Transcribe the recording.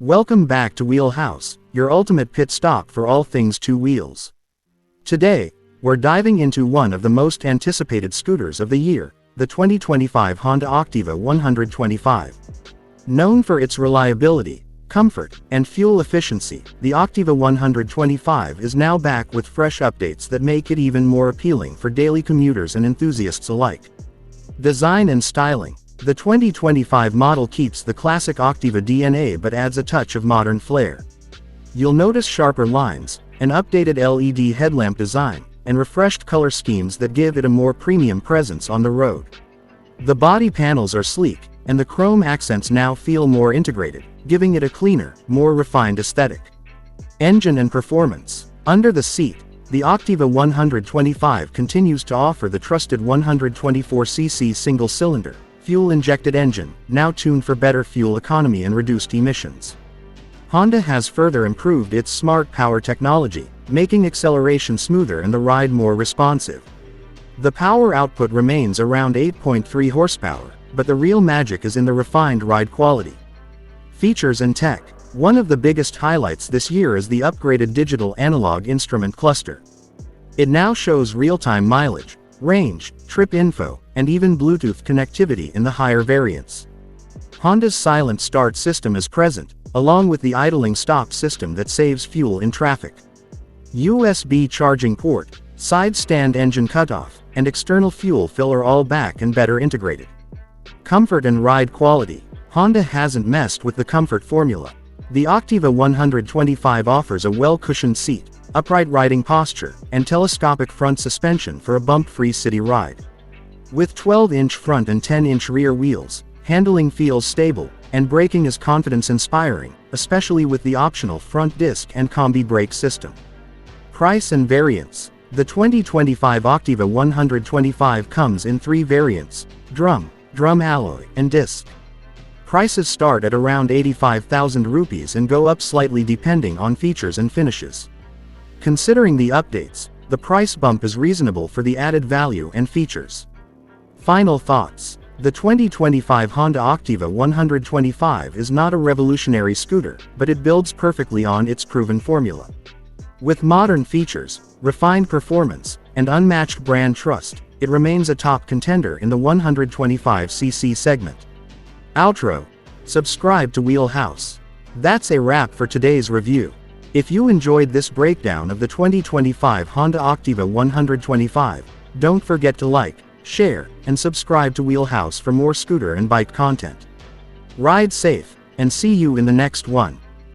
Welcome back to Wheelhouse, your ultimate pit stop for all things two wheels. Today, we're diving into one of the most anticipated scooters of the year, the 2025 Honda Activa 125. Known for its reliability, comfort, and fuel efficiency, the Activa 125 is now back with fresh updates that make it even more appealing for daily commuters and enthusiasts alike. Design and styling. The 2025 model keeps the classic Activa DNA but adds a touch of modern flair. You'll notice sharper lines, an updated LED headlamp design, and refreshed color schemes that give it a more premium presence on the road. The body panels are sleek, and the chrome accents now feel more integrated, giving it a cleaner, more refined aesthetic. Engine and performance. Under the seat, the Activa 125 continues to offer the trusted 124cc single-cylinder, fuel-injected engine, now tuned for better fuel economy and reduced emissions. Honda has further improved its smart power technology, making acceleration smoother and the ride more responsive. The power output remains around 8.3 horsepower, but the real magic is in the refined ride quality. Features and tech. One of the biggest highlights this year is the upgraded digital analog instrument cluster. It now shows real-time mileage, range, trip info, and even Bluetooth connectivity in the higher variants. Honda's silent start system is present, along with the idling stop system that saves fuel in traffic. USB charging port, side stand engine cutoff, and external fuel fill are all back and better integrated. Comfort and ride quality. Honda hasn't messed with the comfort formula. The Activa 125 offers a well-cushioned seat, upright riding posture, and telescopic front suspension for a bump-free city ride. With 12-inch front and 10-inch rear wheels, handling feels stable, and braking is confidence-inspiring, especially with the optional front disc and combi brake system. Price and variants. The 2025 Activa 125 comes in three variants: drum alloy, and disc. Prices start at around 85,000 rupees and go up slightly depending on features and finishes. Considering the updates, the price bump is reasonable for the added value and features. Final thoughts. The 2025 Honda Activa 125 is not a revolutionary scooter, but it builds perfectly on its proven formula. With modern features, refined performance, and unmatched brand trust, it remains a top contender in the 125cc segment. Outro. Subscribe to Wheelhouse. That's a wrap for today's review. If you enjoyed this breakdown of the 2025 Honda Activa 125, don't forget to like, share, and subscribe to Wheelhouse for more scooter and bike content. Ride safe, and see you in the next one.